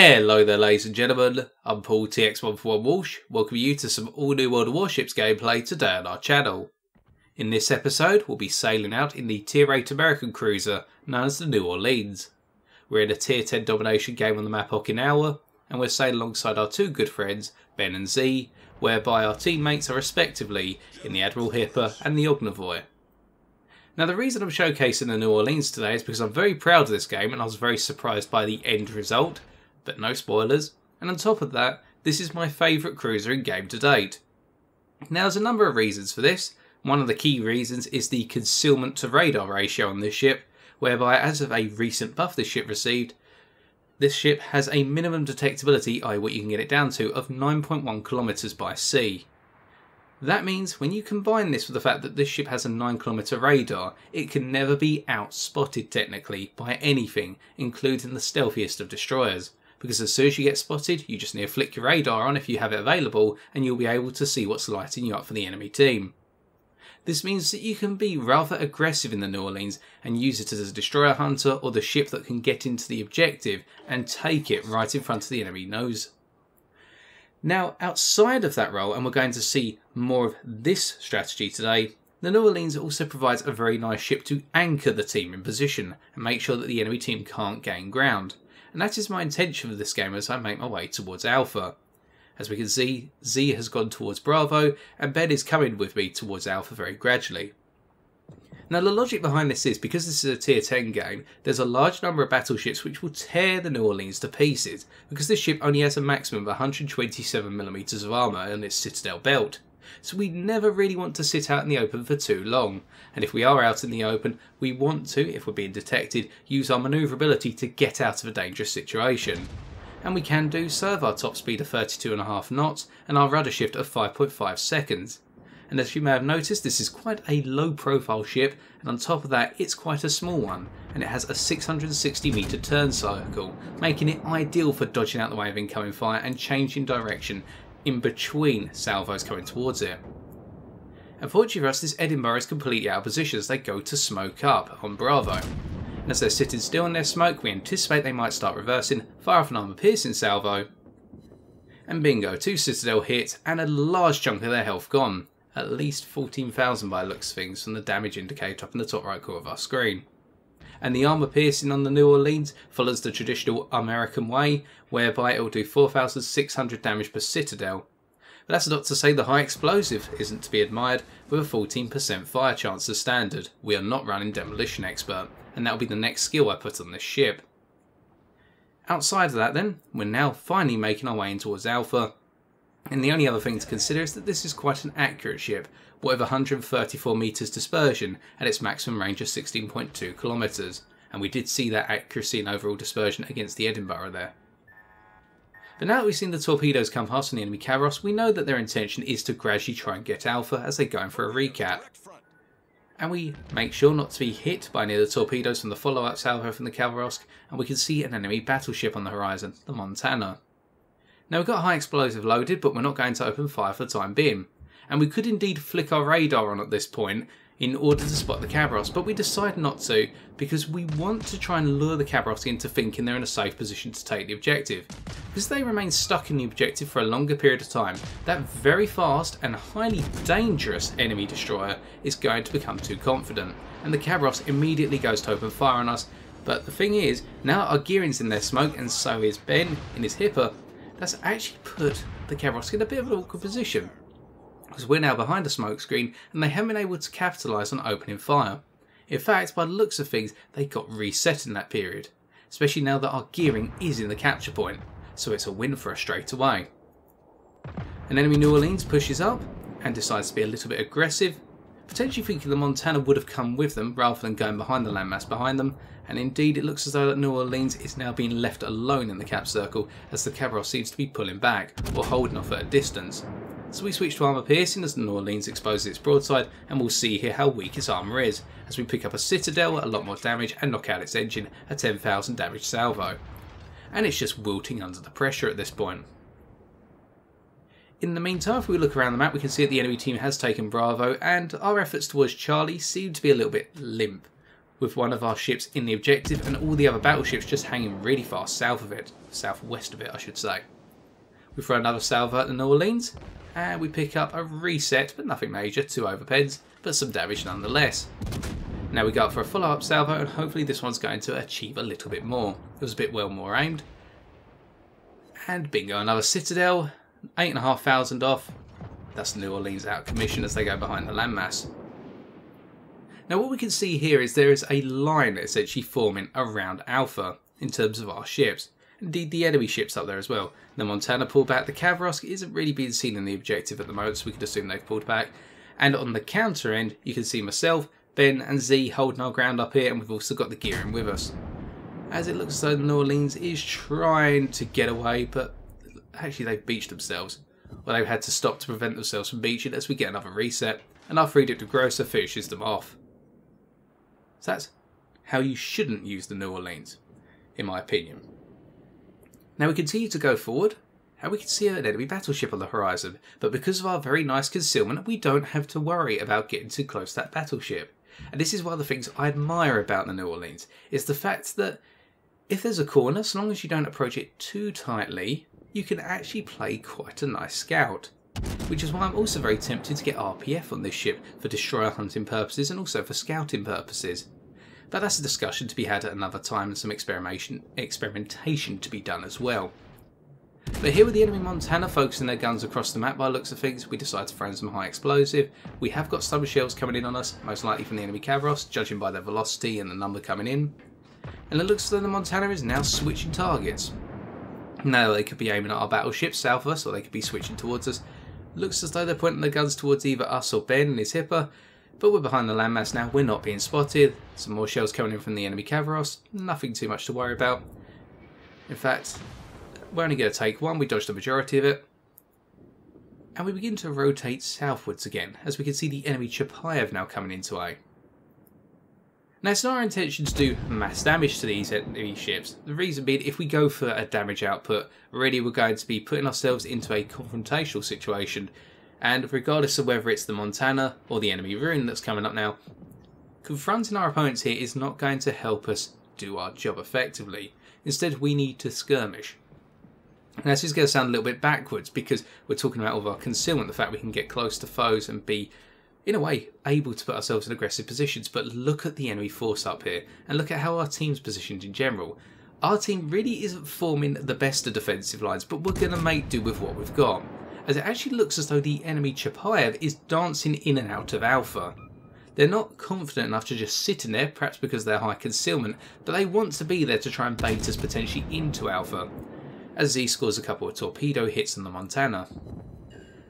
Hello there ladies and gentlemen, I'm Paul TX141 Walsh, welcoming you to some all new World of Warships gameplay today on our channel. In this episode we'll be sailing out in the Tier 8 American cruiser known as the New Orleans. We're in a Tier 10 Domination game on the map Okinawa, and we're sailing alongside our two good friends Ben and Z, whereby our teammates are respectively in the Admiral Hipper and the Ognavoy. Now the reason I'm showcasing the New Orleans today is because I'm very proud of this game and I was very surprised by the end result. But no spoilers, and on top of that, this is my favourite cruiser in game to date. Now there's a number of reasons for this. One of the key reasons is the concealment to radar ratio on this ship, whereby as of a recent buff this ship received, this ship has a minimum detectability, i.e. what you can get it down to, of 9.1 kilometers by sea. That means when you combine this with the fact that this ship has a 9 km radar, it can never be outspotted technically by anything, including the stealthiest of destroyers. Because as soon as you get spotted, you just need to flick your radar on if you have it available and you'll be able to see what's lighting you up for the enemy team. This means that you can be rather aggressive in the New Orleans and use it as a destroyer hunter or the ship that can get into the objective and take it right in front of the enemy nose. Now outside of that role, and we're going to see more of this strategy today, the New Orleans also provides a very nice ship to anchor the team in position and make sure that the enemy team can't gain ground. And that is my intention for this game as I make my way towards Alpha. As we can see, Z has gone towards Bravo and Ben is coming with me towards Alpha very gradually. Now the logic behind this is, because this is a tier 10 game, there's a large number of battleships which will tear the New Orleans to pieces, because this ship only has a maximum of 127mm of armour on its citadel belt. So we never really want to sit out in the open for too long, and if we are out in the open, we want to, if we're being detected, use our manoeuvrability to get out of a dangerous situation. And we can do so with our top speed of 32.5 knots and our rudder shift of 5.5 seconds. And as you may have noticed, this is quite a low profile ship, and on top of that it's quite a small one, and it has a 660 metre turn circle, making it ideal for dodging out the way of incoming fire and changing direction in between salvos coming towards it. Unfortunately for us, this Edinburgh is completely out of position as they go to smoke up on Bravo. And as they're sitting still in their smoke, we anticipate they might start reversing, fire off an armour piercing salvo, and bingo, 2 citadel hits and a large chunk of their health gone. At least 14,000 by the looks of things from the damage indicator up in the top right corner of our screen. And the armour piercing on the New Orleans follows the traditional American way, whereby it will do 4,600 damage per citadel. But that's not to say the high explosive isn't to be admired, with a 14% fire chance as standard. We are not running Demolition Expert, and that will be the next skill I put on this ship. Outside of that then, we're now finally making our way in towards Alpha, and the only other thing to consider is that this is quite an accurate ship, with 134 metres dispersion at its maximum range of 16.2 kilometres, and we did see that accuracy and overall dispersion against the Edinburgh there. But now that we've seen the torpedoes come past on the enemy Kavaros, we know that their intention is to gradually try and get Alpha as they go in for a recap. And we make sure not to be hit by any of the torpedoes from the follow-up salvo from the Kavaros, and we can see an enemy battleship on the horizon, the Montana. Now we've got high explosive loaded, but we're not going to open fire for the time being. And we could indeed flick our radar on at this point in order to spot the Kavaros, but we decide not to because we want to try and lure the Kavaros into thinking they're in a safe position to take the objective. Because they remain stuck in the objective for a longer period of time, that very fast and highly dangerous enemy destroyer is going to become too confident, and the Kavaros immediately goes to open fire on us. But the thing is, now our gearing's in their smoke and so is Ben in his Hipper, that's actually put the Kavaros in a bit of an awkward position, because we're now behind a smoke screen and they haven't been able to capitalise on opening fire. In fact, by the looks of things, they got reset in that period, especially now that our gearing is in the capture point, so it's a win for us straight away. An enemy New Orleans pushes up and decides to be a little bit aggressive, potentially thinking the Montana would have come with them rather than going behind the landmass behind them, and indeed it looks as though that New Orleans is now being left alone in the cap circle as the Kavaros seems to be pulling back or holding off at a distance. So we switch to armour piercing as the New Orleans exposes its broadside, and we'll see here how weak its armour is as we pick up a citadel, a lot more damage, and knock out its engine, a 10,000 damage salvo. And it's just wilting under the pressure at this point. In the meantime, if we look around the map, we can see that the enemy team has taken Bravo, and our efforts towards Charlie seem to be a little bit limp. with one of our ships in the objective and all the other battleships just hanging really fast south of it, southwest of it I should say. We throw another salvo at the New Orleans and we pick up a reset, but nothing major, 2 overpens, but some damage nonetheless. Now we go up for a follow-up salvo and hopefully this one's going to achieve a little bit more. It was a bit well more aimed. And bingo, another Citadel, 8,500 off. That's New Orleans out of commission as they go behind the landmass. Now what we can see here is there is a line essentially forming around Alpha in terms of our ships. Indeed the enemy ships up there as well. The Montana pulled back, the Kavrosk isn't really being seen in the objective at the moment so we could assume they've pulled back. And on the counter end you can see myself, Ben and Z holding our ground up here, and we've also got the Gearing with us. As it looks as though the New Orleans is trying to get away, but actually they've beached themselves. Well, they've had to stop to prevent themselves from beaching as we get another reset, and our Friedrich de Grosser finishes them off. So that's how you shouldn't use the New Orleans, in my opinion. Now we continue to go forward, and we can see an enemy battleship on the horizon, but because of our very nice concealment, we don't have to worry about getting too close to that battleship. And this is one of the things I admire about the New Orleans, is the fact that if there's a corner, so long as you don't approach it too tightly, you can actually play quite a nice scout. Which is why I'm also very tempted to get RPF on this ship for destroyer hunting purposes and also for scouting purposes. But that's a discussion to be had at another time and some experimentation to be done as well. But here with the enemy Montana focusing their guns across the map by the looks of things, we decide to throw in some high explosive. We have got stubborn shells coming in on us, most likely from the enemy Kavros, judging by their velocity and the number coming in. And it looks as though the Montana is now switching targets. Now they could be aiming at our battleships south of us, or they could be switching towards us. Looks as though they're pointing their guns towards either us or Ben and his Hipper, but we're behind the landmass now, we're not being spotted. Some more shells coming in from the enemy Kavros, nothing too much to worry about. In fact, we're only going to take one, we dodged the majority of it. And we begin to rotate southwards again, as we can see the enemy Chapayev now coming into A. Now it's not our intention to do mass damage to these enemy ships. The reason being, if we go for a damage output, really we're going to be putting ourselves into a confrontational situation. And regardless of whether it's the Montana or the enemy Rune that's coming up now, confronting our opponents here is not going to help us do our job effectively. Instead we need to skirmish. And this is going to sound a little bit backwards because we're talking about all of our concealment, the fact we can get close to foes and be, in a way, able to put ourselves in aggressive positions. But look at the enemy force up here and look at how our team's positioned in general. Our team really isn't forming the best of defensive lines, but we're going to make do with what we've got. As it actually looks as though the enemy Chapayev is dancing in and out of Alpha. They're not confident enough to just sit in there, perhaps because they're high concealment, but they want to be there to try and bait us potentially into Alpha. As Z scores a couple of torpedo hits on the Montana.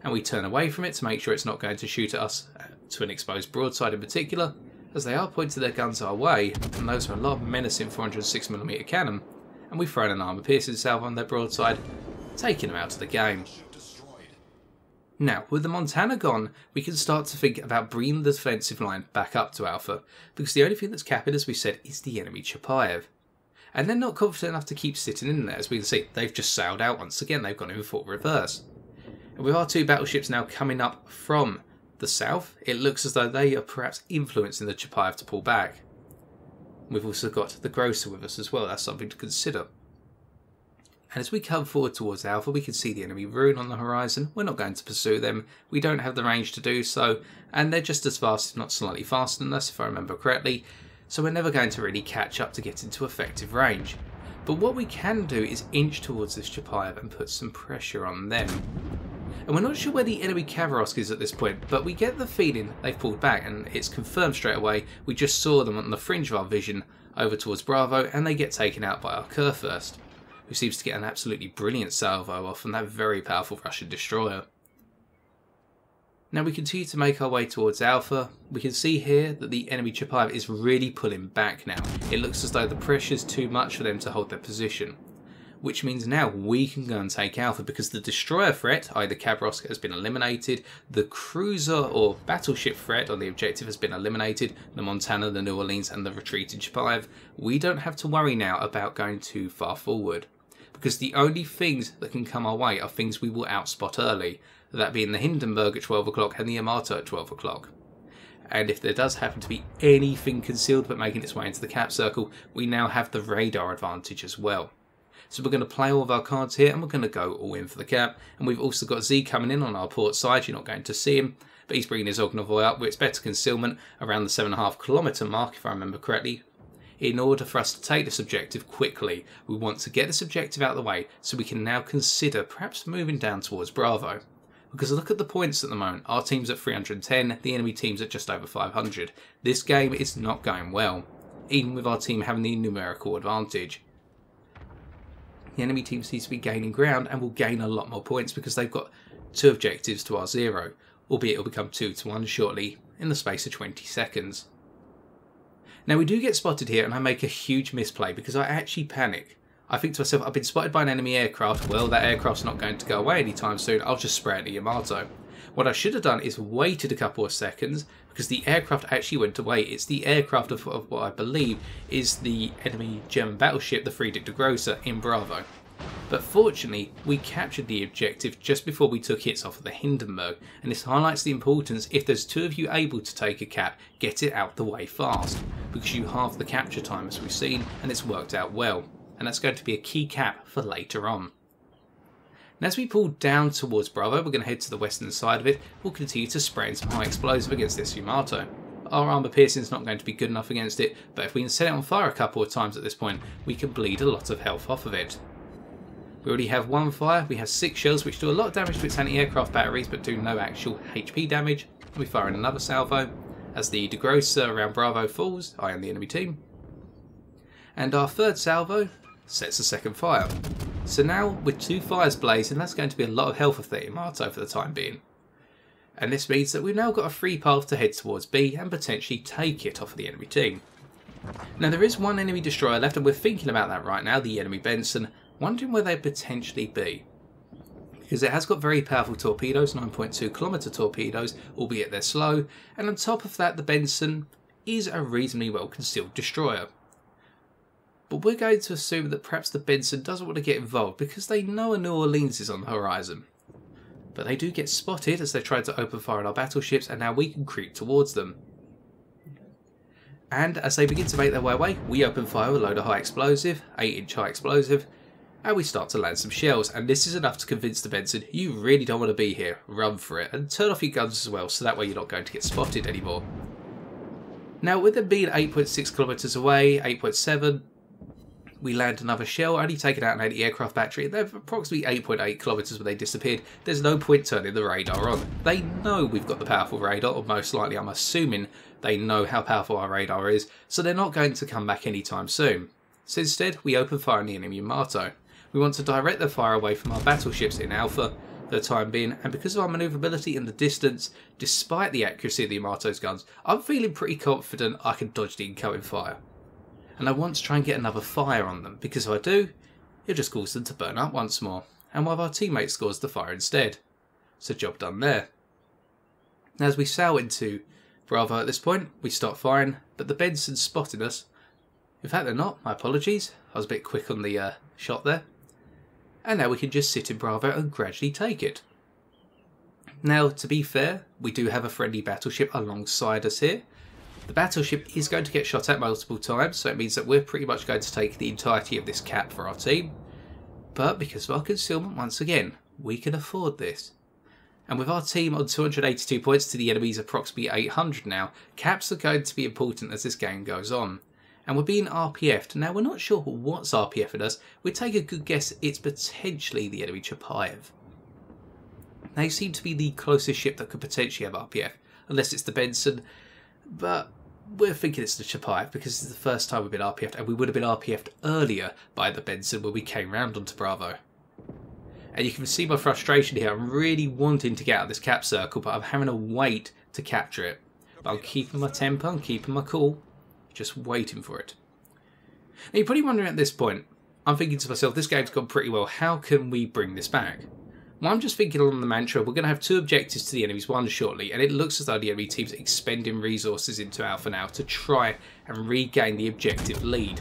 And we turn away from it to make sure it's not going to shoot at us to an exposed broadside in particular, as they are pointing their guns our way, and those are a lot of menacing 406mm cannon, and we throw in an armour piercing salvo on their broadside, taking them out of the game. Now, with the Montana gone, we can start to think about bringing the defensive line back up to Alpha, because the only thing that's capping, as we said, is the enemy Chapayev. And they're not confident enough to keep sitting in there, as we can see. They've just sailed out once again, they've gone in full reverse. And with our two battleships now coming up from the south, it looks as though they are perhaps influencing the Chapayev to pull back. We've also got the Grosser with us as well, that's something to consider. And as we come forward towards Alpha, we can see the enemy Rune on the horizon. We're not going to pursue them, we don't have the range to do so, and they're just as fast, if not slightly faster than us, if I remember correctly. So we're never going to really catch up to get into effective range. But what we can do is inch towards this Chapayev and put some pressure on them. And we're not sure where the enemy Kavrosk is at this point, but we get the feeling they've pulled back, and it's confirmed straight away. We just saw them on the fringe of our vision over towards Bravo, and they get taken out by our Kurfürst, who seems to get an absolutely brilliant salvo off from that very powerful Russian destroyer. Now we continue to make our way towards Alpha. We can see here that the enemy Chapayev is really pulling back now. It looks as though the pressure's too much for them to hold their position. Which means now we can go and take Alpha because the destroyer threat, either Kavrosk, has been eliminated. The cruiser or battleship threat on the objective has been eliminated. The Montana, the New Orleans and the retreating Chapayev. We don't have to worry now about going too far forward. Because the only things that can come our way are things we will outspot early. That being the Hindenburg at 12 o'clock and the Yamato at 12 o'clock. And if there does happen to be anything concealed but making its way into the cap circle, we now have the radar advantage as well. So we're going to play all of our cards here and we're going to go all in for the cap. And we've also got Z coming in on our port side. You're not going to see him, but he's bringing his Ognavoy up. We expect a concealment around the 7.5 kilometre mark, if I remember correctly. In order for us to take this objective quickly, we want to get this objective out of the way so we can now consider perhaps moving down towards Bravo. Because look at the points at the moment. Our team's at 310, the enemy team's at just over 500. This game is not going well, even with our team having the numerical advantage. The enemy team seems to be gaining ground and will gain a lot more points because they've got 2 objectives to our 0, albeit it'll become 2 to 1 shortly in the space of 20 seconds. Now we do get spotted here and I make a huge misplay because I actually panic. I think to myself, I've been spotted by an enemy aircraft. Well, that aircraft's not going to go away anytime soon. I'll just spray it at Yamato. What I should have done is waited a couple of seconds because the aircraft actually went away. It's the aircraft of what I believe is the enemy German battleship, the Friedrich de Grosser, in Bravo. But fortunately, we captured the objective just before we took hits off of the Hindenburg. And this highlights the importance, if there's 2 of you able to take a cap, get it out the way fast. Because you halve the capture time as we've seen, and it's worked out well. And that's going to be a key cap for later on. And as we pull down towards Bravo, we're going to head to the western side of it. We'll continue to spray in some high explosive against this Yamato. Our armour piercing is not going to be good enough against it, but if we can set it on fire a couple of times at this point, we can bleed a lot of health off of it. We already have 1 fire, we have 6 shells which do a lot of damage to its anti-aircraft batteries but do no actual HP damage. We fire in another salvo. As the de Grosser around Bravo falls, I am the enemy team. And our 3rd salvo sets a 2nd fire. So now with 2 fires blazing, that's going to be a lot of health of the Yamato for the time being. And this means that we've now got a free path to head towards B and potentially take it off of the enemy team. Now there is 1 enemy destroyer left and we're thinking about that right now, the enemy Benson, wondering where they'd potentially be. Because it has got very powerful torpedoes, 9.2 kilometre torpedoes, albeit they're slow, and on top of that the Benson is a reasonably well concealed destroyer. But we're going to assume that perhaps the Benson doesn't want to get involved because they know a New Orleans is on the horizon. But they do get spotted as they try to open fire on our battleships and now we can creep towards them. And as they begin to make their way away, we open fire with a load of high explosive, 8-inch high explosive, and we start to land some shells. And this is enough to convince the Benson, you really don't want to be here, run for it. And turn off your guns as well, so that way you're not going to get spotted anymore. Now with them being 8.6 kilometres away, 8.7, we land another shell, only taking out an anti-aircraft battery. They're approximately 8.8 kilometres when they disappeared. There's no point turning the radar on. They know we've got the powerful radar, or most likely I'm assuming they know how powerful our radar is, so they're not going to come back anytime soon. So instead, we open fire on the enemy Yamato. We want to direct the fire away from our battleships in Alpha for the time being, and because of our manoeuvrability in the distance, despite the accuracy of the Yamato's guns, I'm feeling pretty confident I can dodge the incoming fire. And I want to try and get another fire on them, because if I do, it'll just cause them to burn up once more, and one of our teammates scores the fire instead. So job done there. Now as we sail into Bravo at this point, we start firing, but the Benson's spotted us. In fact they're not, my apologies, I was a bit quick on the shot there. And now we can just sit in Bravo and gradually take it. Now to be fair, we do have a friendly battleship alongside us here. The battleship is going to get shot at multiple times, so it means that we're pretty much going to take the entirety of this cap for our team. But because of our concealment, once again, we can afford this. And with our team on 282 points to the enemy's approximately 800 now, caps are going to be important as this game goes on. And we're being RPF'd. Now we're not sure what's RPF'ing us. We take a good guess it's potentially the enemy Chapayev. They seem to be the closest ship that could potentially have RPF, unless it's the Benson. But we're thinking it's the Chapayev because it's the first time we've been RPF'd, and we would have been RPF'd earlier by the Benson when we came round onto Bravo. And you can see my frustration here. I'm really wanting to get out of this cap circle, but I'm having to wait to capture it. But I'm keeping my temper, I'm keeping my cool, just waiting for it. Now you're probably wondering at this point, I'm thinking to myself, this game's gone pretty well, how can we bring this back? Well, I'm just thinking along the mantra, we're going to have 2 objectives to the enemy's 1 shortly, and it looks as though the enemy team's expending resources into Alpha now to try and regain the objective lead.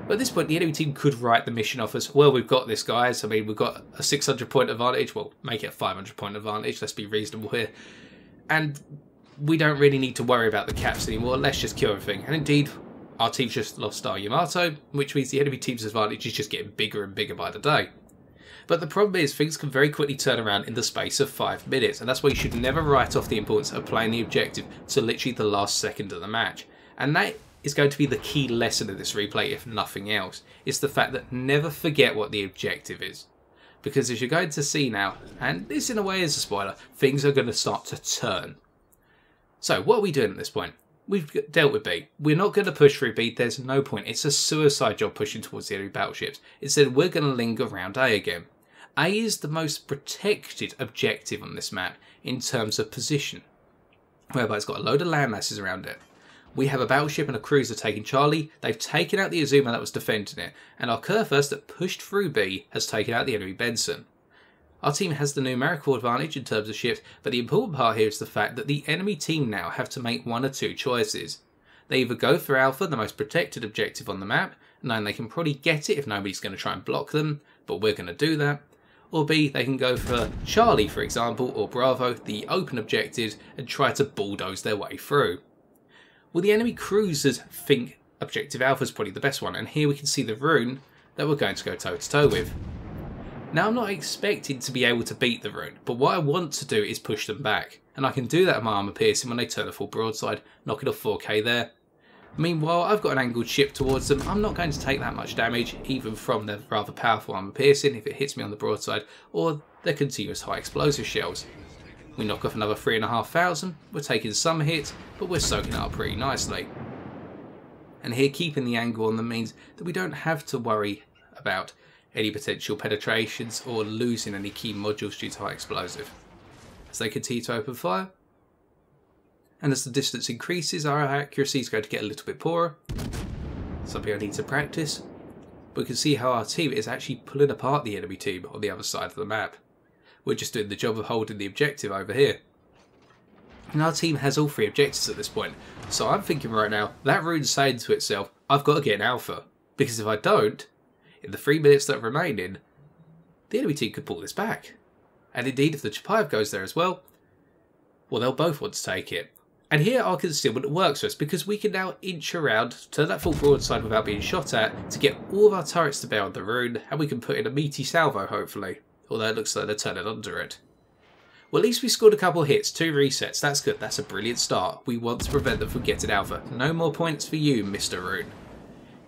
But at this point, the enemy team could write the mission off as, well, we've got this, guys. I mean, we've got a 600 point advantage. Well, make it a 500 point advantage. Let's be reasonable here. And we don't really need to worry about the caps anymore. Let's just kill everything. And indeed, our team just lost our Yamato, which means the enemy team's advantage is just getting bigger and bigger by the day. But the problem is things can very quickly turn around in the space of 5 minutes, and that's why you should never write off the importance of playing the objective to literally the last second of the match. And that is going to be the key lesson of this replay, if nothing else. It's the fact that never forget what the objective is. Because as you're going to see now, and this in a way is a spoiler, things are going to start to turn. So what are we doing at this point? We've dealt with B. We're not going to push through B. There's no point. It's a suicide job pushing towards the enemy battleships. Instead, we're going to linger around A again. A is the most protected objective on this map in terms of position, whereby it's got a load of land masses around it. We have a battleship and a cruiser taking Charlie. They've taken out the Azuma that was defending it, and our Kurfürst that pushed through B has taken out the enemy Benson. Our team has the numerical advantage in terms of ships, but the important part here is the fact that the enemy team now have to make one or two choices. They either go for Alpha, the most protected objective on the map, knowing they can probably get it if nobody's going to try and block them, but we're going to do that. Or B, they can go for Charlie, for example, or Bravo, the open objectives, and try to bulldoze their way through. Well, the enemy cruisers think Objective Alpha is probably the best one, and here we can see the rune that we're going to go toe-to-toe with. Now, I'm not expecting to be able to beat the rune, but what I want to do is push them back, and I can do that with my armour piercing when they turn a full broadside, knocking off 4k there. Meanwhile, I've got an angled ship towards them. I'm not going to take that much damage, even from their rather powerful armour piercing if it hits me on the broadside, or their continuous high explosive shells. We knock off another 3,500, we're taking some hits, but we're soaking it up pretty nicely. And here keeping the angle on them means that we don't have to worry about any potential penetrations or losing any key modules due to high explosive. As they continue to open fire, and as the distance increases, our accuracy is going to get a little bit poorer. Something I need to practice. But we can see how our team is actually pulling apart the enemy team on the other side of the map. We're just doing the job of holding the objective over here. And our team has all 3 objectives at this point. So I'm thinking right now, that rune's saying to itself, I've got to get an Alpha. Because if I don't, in the 3 minutes that remain in, the enemy team could pull this back. And indeed, if the Chapayev goes there as well, they'll both want to take it. And here our concealment works for us because we can now inch around, turn that full broadside without being shot at, to get all of our turrets to bear on the rune, and we can put in a meaty salvo hopefully, although it looks like they're turning under it. Well, at least we scored a couple hits, 2 resets, that's good, that's a brilliant start. We want to prevent them from getting Alpha. No more points for you, Mr. Rune.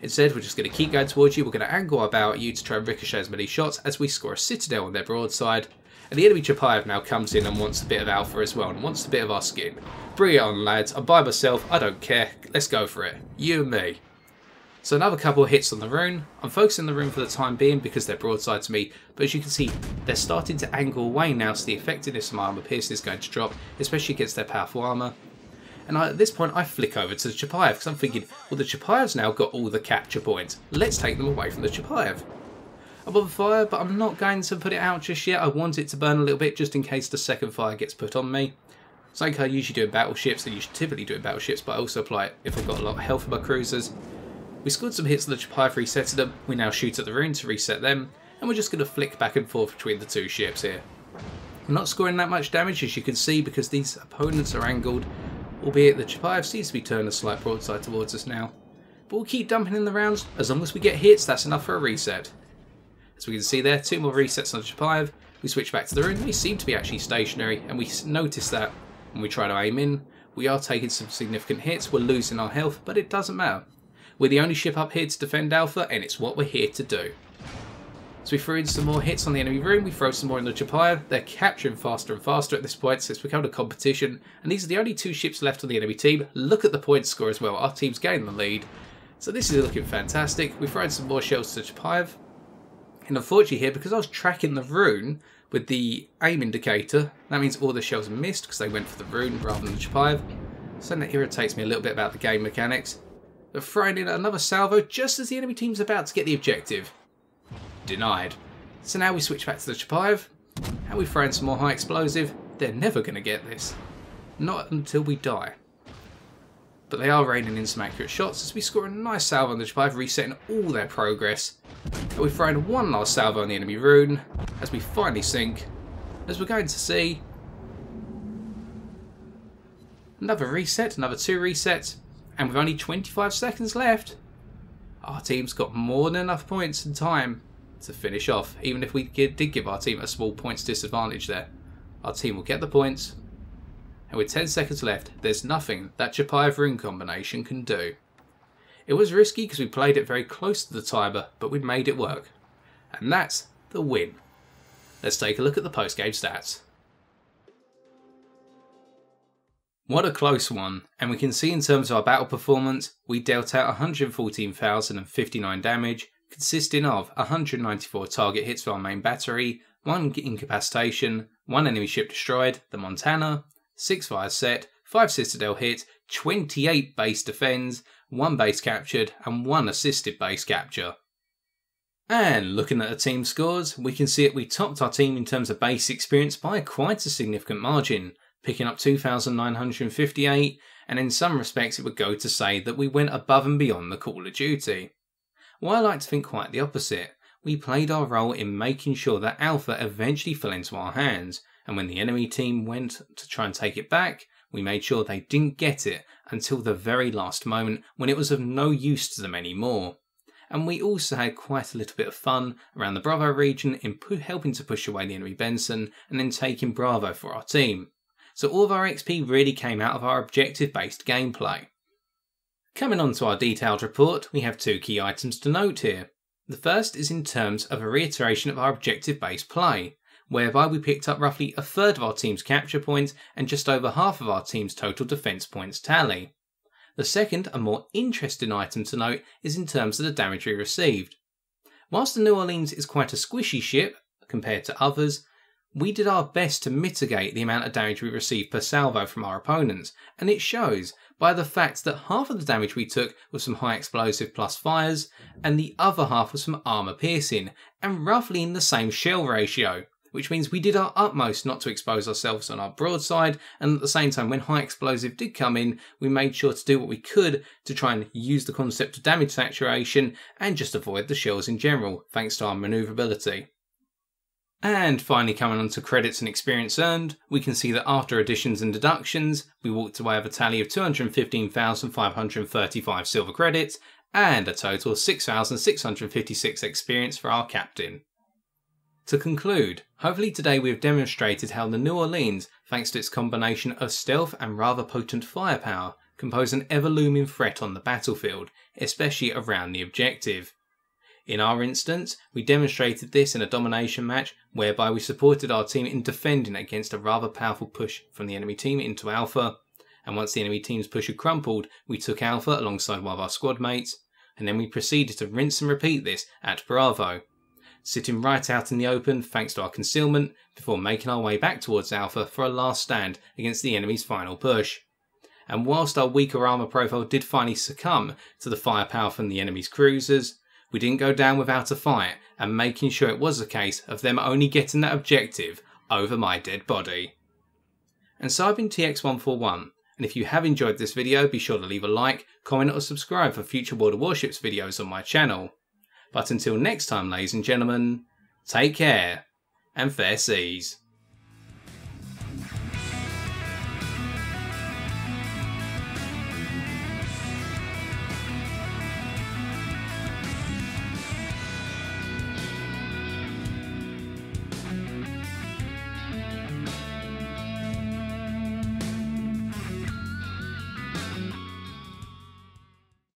Instead, we're just going to keep going towards you, we're going to angle our bow at you to try and ricochet as many shots as we score a citadel on their broadside. And the enemy Chapayev now comes in and wants a bit of Alpha as well, and wants a bit of our skin. Bring it on, lads. I'm by myself. I don't care. Let's go for it. You and me. So another couple of hits on the rune. I'm focusing the rune for the time being because they're broadside to me. But as you can see, they're starting to angle away now, so the effectiveness of my armour piercing is going to drop, especially against their powerful armour. And at this point, I flick over to the Chapayev because I'm thinking, well, the Chapayev's now got all the capture points. Let's take them away from the Chapayev. I'm on fire, but I'm not going to put it out just yet. I want it to burn a little bit just in case the second fire gets put on me. Something I usually do in battleships, and you should typically do in battleships, but I also apply it if I've got a lot of health in my cruisers. We scored some hits on the Chapayev, resetting them. We now shoot at the rune to reset them, and we're just going to flick back and forth between the 2 ships here. I'm not scoring that much damage, as you can see, because these opponents are angled, albeit the Chapayev seems to be turning a slight broadside towards us now. But we'll keep dumping in the rounds. As long as we get hits, that's enough for a reset. As we can see there, 2 more resets on the Chapayev. We switch back to the rune. They seem to be actually stationary, and we notice that when we try to aim in, we are taking some significant hits. We're losing our health, but it doesn't matter. We're the only ship up here to defend Alpha, and it's what we're here to do. So we throw in some more hits on the enemy rune. We throw some more in the Chapayev. They're capturing faster and faster at this point, so it's become a competition. And these are the only 2 ships left on the enemy team. Look at the point score as well. Our team's gaining the lead. So this is looking fantastic. We throw in some more shells to the Chapayev. And unfortunately here, because I was tracking the rune with the aim indicator, that means all the shells are missed because they went for the rune rather than the Chapayev. So that irritates me a little bit about the game mechanics. They're throwing in another salvo just as the enemy team's about to get the objective. Denied. So now we switch back to the Chapayev, and we throw in some more high explosive. They're never going to get this. Not until we die. But they are raining in some accurate shots as we score a nice salvo on the Chapayev, resetting all their progress. And we throw in one last salvo on the enemy rune as we finally sink. As we're going to see, Another reset, another 2 resets, and with only 25 seconds left, our team's got more than enough points and time to finish off. Even if we did give our team a small points disadvantage there, our team will get the points. And with 10 seconds left, there's nothing that Chapayev rune combination can do. It was risky because we played it very close to the timer, but we made it work. And that's the win. Let's take a look at the post-game stats. What a close one, and we can see in terms of our battle performance, we dealt out 114,059 damage, consisting of 194 target hits for our main battery, 1 incapacitation, 1 enemy ship destroyed, the Montana, 6 fires set, 5 citadel hit, 28 base defends, 1 base captured, and 1 assisted base capture. And looking at the team scores, we can see that we topped our team in terms of base experience by quite a significant margin, picking up 2,958, and in some respects it would go to say that we went above and beyond the Call of Duty. Well, I like to think quite the opposite. We played our role in making sure that Alpha eventually fell into our hands, and when the enemy team went to try and take it back, we made sure they didn't get it until the very last moment when it was of no use to them anymore. And we also had quite a little bit of fun around the Bravo region in helping to push away the enemy Benson and then taking Bravo for our team. So all of our XP really came out of our objective-based gameplay. Coming on to our detailed report, we have 2 key items to note here. The first is in terms of a reiteration of our objective-based play, whereby we picked up roughly a third of our team's capture points and just over half of our team's total defence points tally. The second, and more interesting item to note, is in terms of the damage we received. Whilst the New Orleans is quite a squishy ship compared to others, we did our best to mitigate the amount of damage we received per salvo from our opponents, and it shows by the fact that half of the damage we took was from high explosive plus fires, and the other half was from armour piercing, and roughly in the same shell ratio, which means we did our utmost not to expose ourselves on our broadside, and at the same time when high explosive did come in, we made sure to do what we could to try and use the concept of damage saturation and just avoid the shells in general, thanks to our manoeuvrability. And finally, coming on to credits and experience earned, we can see that after additions and deductions, we walked away with a tally of 215,535 silver credits and a total of 6,656 experience for our captain. To conclude, hopefully today we have demonstrated how the New Orleans, thanks to its combination of stealth and rather potent firepower, can pose an ever-looming threat on the battlefield, especially around the objective. In our instance, we demonstrated this in a domination match whereby we supported our team in defending against a rather powerful push from the enemy team into Alpha, and once the enemy team's push had crumpled, we took Alpha alongside one of our squad mates, and then we proceeded to rinse and repeat this at Bravo, sitting right out in the open thanks to our concealment before making our way back towards Alpha for a last stand against the enemy's final push. And whilst our weaker armour profile did finally succumb to the firepower from the enemy's cruisers, we didn't go down without a fight and making sure it was a case of them only getting that objective over my dead body. And so I've been TX141, and if you have enjoyed this video, be sure to leave a like, comment or subscribe for future World of Warships videos on my channel. But until next time, ladies and gentlemen, take care and fair seas.